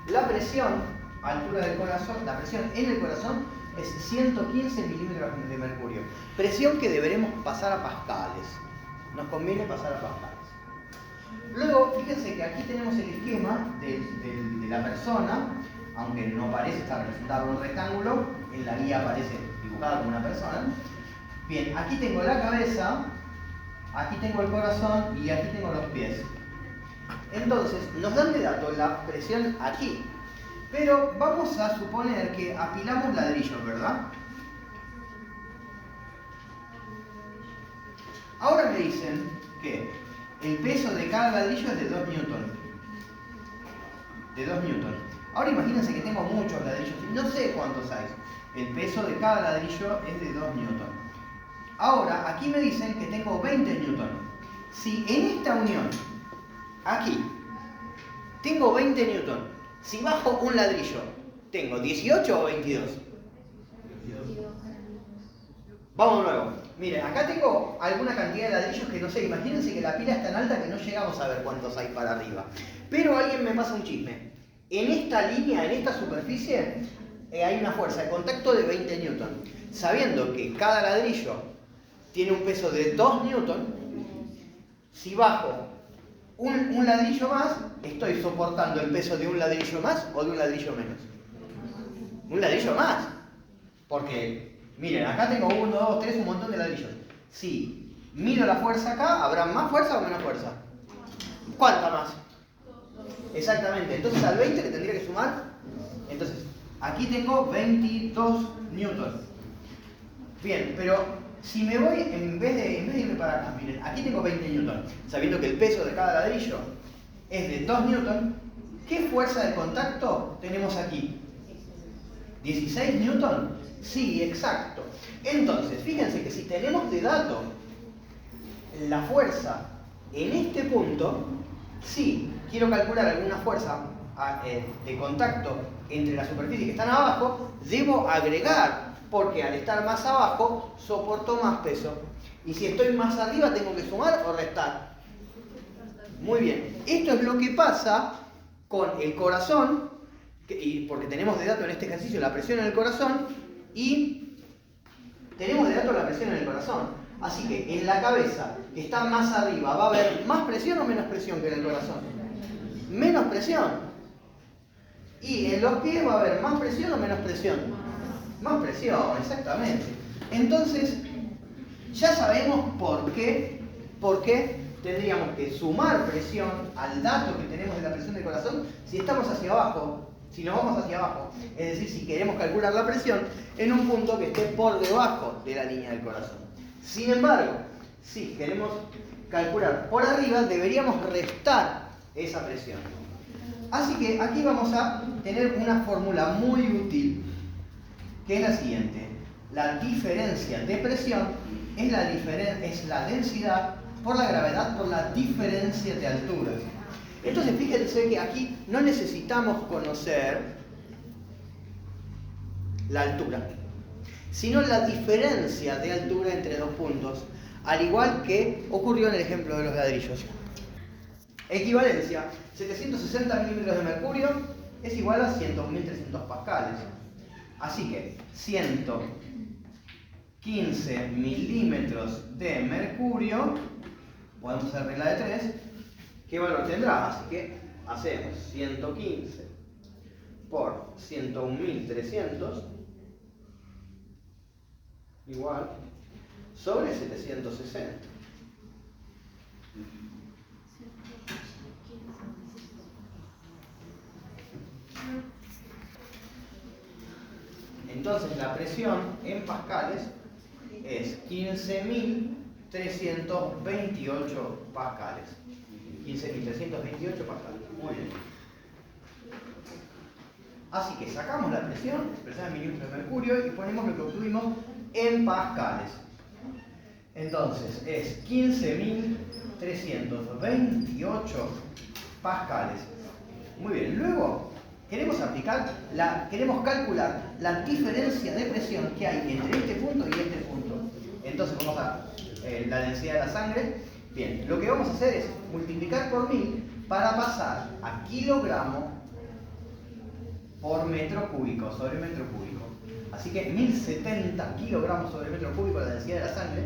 La presión, altura del corazón, la presión en el corazón es 115 milímetros de mercurio. Presión que deberemos pasar a pascales. Nos conviene pasar a pascales. Luego, fíjense que aquí tenemos el esquema de la persona, aunque no parece estar representado en un rectángulo, en la guía aparece dibujada como una persona. Bien, aquí tengo la cabeza, aquí tengo el corazón y aquí tengo los pies. Entonces, nos dan de dato la presión aquí. Pero vamos a suponer que apilamos ladrillos, ¿verdad? Ahora me dicen que el peso de cada ladrillo es de 2 newton. De 2 newton. Ahora imagínense que tengo muchos ladrillos y no sé cuántos hay. El peso de cada ladrillo es de 2 newton. Ahora, aquí me dicen que tengo 20 newton. Si en esta unión, aquí, tengo 20 newton, si bajo un ladrillo, ¿tengo 18 o 22? Vamos de nuevo. Miren, acá tengo alguna cantidad de ladrillos que no sé. Imagínense que la pila es tan alta que no llegamos a ver cuántos hay para arriba. Pero alguien me pasa un chisme. En esta línea, en esta superficie, hay una fuerza de contacto de 20 newton. Sabiendo que cada ladrillo tiene un peso de 2 newton, si bajo un ladrillo más, estoy soportando el peso de un ladrillo más o de un ladrillo menos. Un ladrillo más. Porque, miren, acá tengo 1, 2, 3, un montón de ladrillos. Si miro la fuerza acá, ¿habrá más fuerza o menos fuerza? ¿Cuánta más? Exactamente. Entonces al 20 le tendría que sumar. Entonces, aquí tengo 22 newton. Bien, pero si me voy, en vez de irme para acá, miren, aquí tengo 20 newton. Sabiendo que el peso de cada ladrillo es de 2 newton, ¿qué fuerza de contacto tenemos aquí? ¿16 newton? Sí, exacto. Entonces, fíjense que si tenemos de dato la fuerza en este punto, si quiero calcular alguna fuerza de contacto entre las superficies que están abajo, debo agregar, porque al estar más abajo soporto más peso. Y si estoy más arriba, tengo que sumar o restar. Muy bien. Esto es lo que pasa con el corazón, y porque tenemos de dato en este ejercicio la presión en el corazón, y tenemos de dato la presión en el corazón. Así que en la cabeza, que está más arriba, ¿va a haber más presión o menos presión que en el corazón? Menos presión. Y en los pies va a haber más presión o menos presión. Más presión, exactamente. Entonces, ya sabemos por qué tendríamos que sumar presión al dato que tenemos de la presión del corazón si estamos hacia abajo, si nos vamos hacia abajo. Es decir, si queremos calcular la presión en un punto que esté por debajo de la línea del corazón. Sin embargo, si queremos calcular por arriba, deberíamos restar esa presión. Así que aquí vamos a tener una fórmula muy útil, que es la siguiente. La diferencia de presión es la densidad por la gravedad por la diferencia de alturas. Entonces fíjense que aquí no necesitamos conocer la altura, sino la diferencia de altura entre dos puntos, al igual que ocurrió en el ejemplo de los ladrillos. Equivalencia: 760 milímetros de mercurio es igual a 101.300 pascales. Así que 115 milímetros de mercurio, podemos hacer regla de 3, ¿qué valor tendrá? Así que hacemos 115 por 101.300 igual sobre 760. Entonces la presión en pascales es 15.328 pascales. 15.328 pascales. Muy bien. Así que sacamos la presión expresada en milímetros de mercurio y ponemos lo que obtuvimos en pascales. Entonces es 15.328 pascales. Muy bien. Luego queremos calcular la diferencia de presión que hay entre este punto y este punto. Entonces vamos a la densidad de la sangre. Bien, lo que vamos a hacer es multiplicar por 1000 para pasar a kilogramo por metro cúbico sobre metro cúbico. Así que 1070 kilogramos sobre metro cúbico la densidad de la sangre.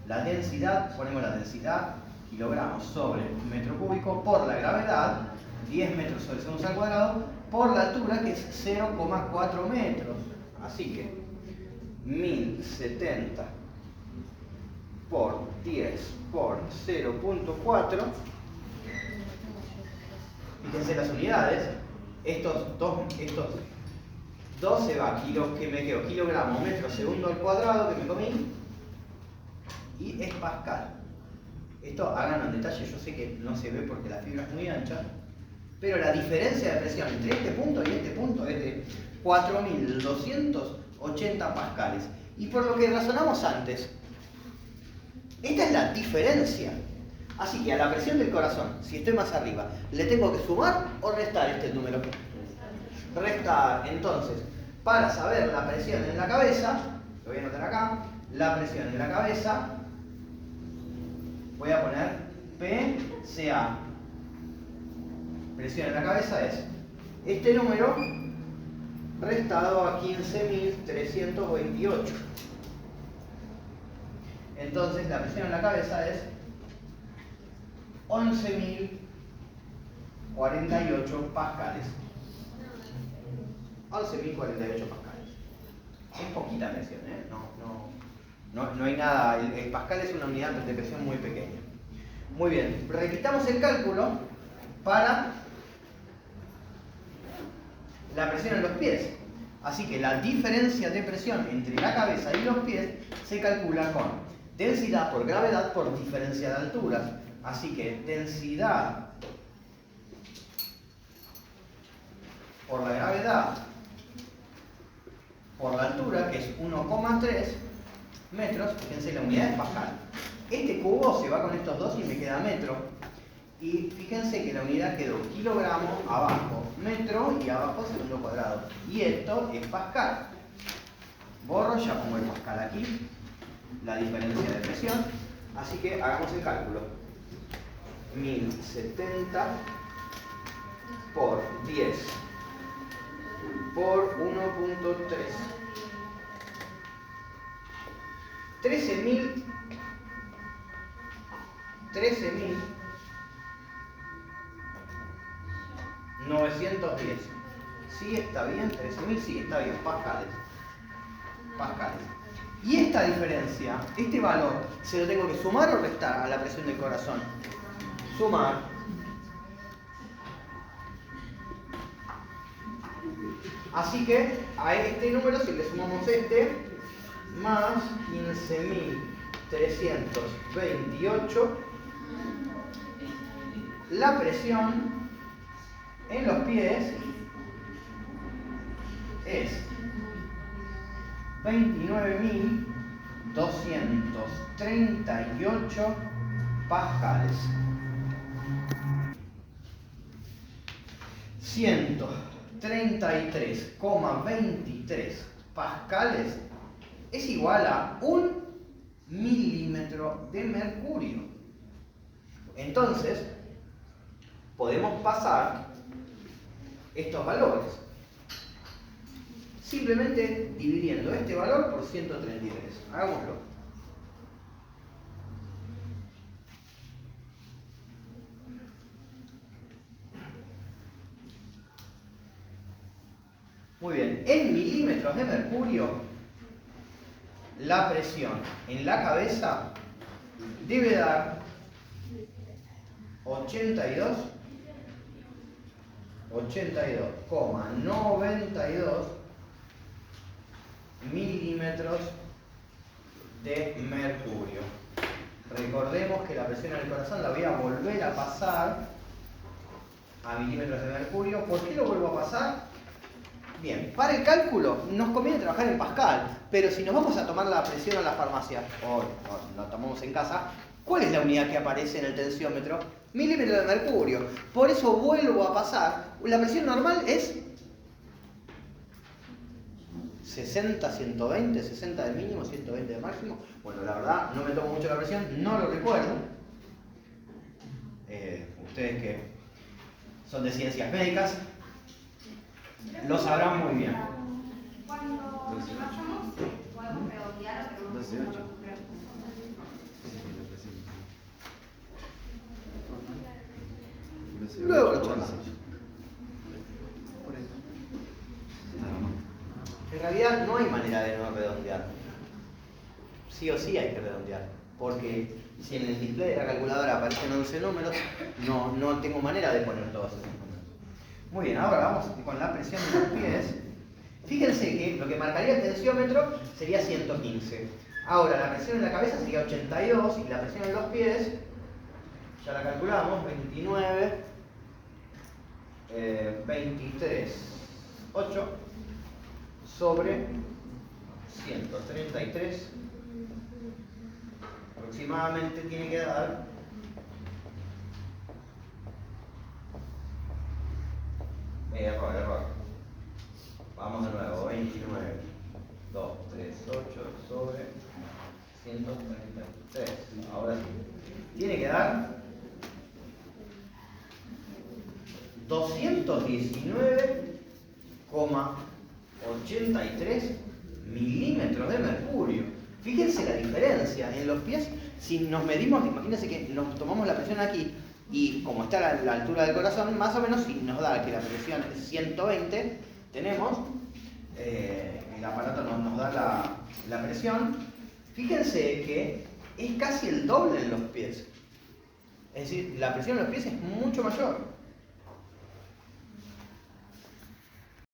La densidad, ponemos la densidad, kilogramos sobre metro cúbico por la gravedad, 10 metros sobre segundo al cuadrado, por la altura que es 0,4 metros. Así que 1070 por 10 por 0,4. Fíjense las unidades. Estos dos se va, que me quedo, kilogramos, metro segundo al cuadrado que me comí. Y es pascal. Esto háganlo en detalle, yo sé que no se ve porque la fibra es muy ancha, pero la diferencia de presión entre este punto y este punto es de 4280 pascales. Y por lo que razonamos antes, esta es la diferencia. Así que a la presión del corazón, si estoy más arriba, ¿le tengo que sumar o restar este número? Restar. Entonces, para saber la presión en la cabeza, lo voy a anotar acá, la presión en la cabeza, voy a poner PCA. Presión en la cabeza es este número restado a 15.328. Entonces la presión en la cabeza es 11.048 pascales. 11.048 pascales. Es poquita presión, ¿eh? No hay nada. El pascal es una unidad de presión muy pequeña. Muy bien, repitamos el cálculo para la presión en los pies. Así que la diferencia de presión entre la cabeza y los pies se calcula con densidad por gravedad por diferencia de alturas. Así que densidad por la gravedad por la altura, que es 1,3 metros, fíjense, la unidad es pascal. Este cubo se va con estos dos y me queda metro. Y fíjense que la unidad quedó kilogramo abajo, metro y abajo segundo cuadrado. Y esto es pascal. Borro, ya pongo el pascal aquí, la diferencia de presión. Así que hagamos el cálculo. 1070 por 10 por 1.3. 13.910. ¿Sí está bien? 13.000, sí está bien, pascales. Pascales. Y esta diferencia, este valor, ¿se lo tengo que sumar o restar a la presión del corazón? Sumar. Así que a este número, si le sumamos este, más 15.328, la presión en los pies es 29.238 pascales. 133,23 pascales es igual a 1 milímetro de mercurio. Entonces, podemos pasar estos valores simplemente dividiendo este valor por 133. Hagámoslo. Muy bien, en milímetros de mercurio, la presión en la cabeza debe dar 82,92 milímetros de mercurio. Recordemos que la presión en el corazón la voy a volver a pasar a milímetros de mercurio. ¿Por qué lo vuelvo a pasar? Bien, para el cálculo nos conviene trabajar en pascal, pero si nos vamos a tomar la presión a la farmacia, o la tomamos en casa, ¿cuál es la unidad que aparece en el tensiómetro? Milímetros de mercurio. Por eso vuelvo a pasar. La presión normal es 60, 120, 60 de mínimo, 120 de máximo. Bueno, la verdad, no me tomo mucho la presión, no lo recuerdo. Ustedes que son de ciencias médicas, Lo sabrán muy bien. Cuando vayamos, podemos redondear, pero no 12,8. Luego lo charlamos. En realidad no hay manera de no redondear. Sí o sí hay que redondear. Porque si en el display de la calculadora aparecen 11 números, no tengo manera de poner todos esos números. Muy bien, ahora vamos con la presión de los pies. Fíjense que lo que marcaría el tensiómetro sería 115. Ahora la presión en la cabeza sería 82 y la presión en los pies, ya la calculamos, 29, 23, 8 sobre 133. Aproximadamente tiene que dar error. Vamos de nuevo, 29, 2, 3, 8 sobre 133. Ahora sí. Tiene que dar 219,83 milímetros de mercurio. Fíjense la diferencia en los pies. Si nos medimos, imagínense que nos tomamos la presión aquí y como está a la altura del corazón, más o menos si nos da que la presión es 120, tenemos, el aparato nos da la presión. Fíjense que es casi el doble en los pies. Es decir, la presión en los pies es mucho mayor.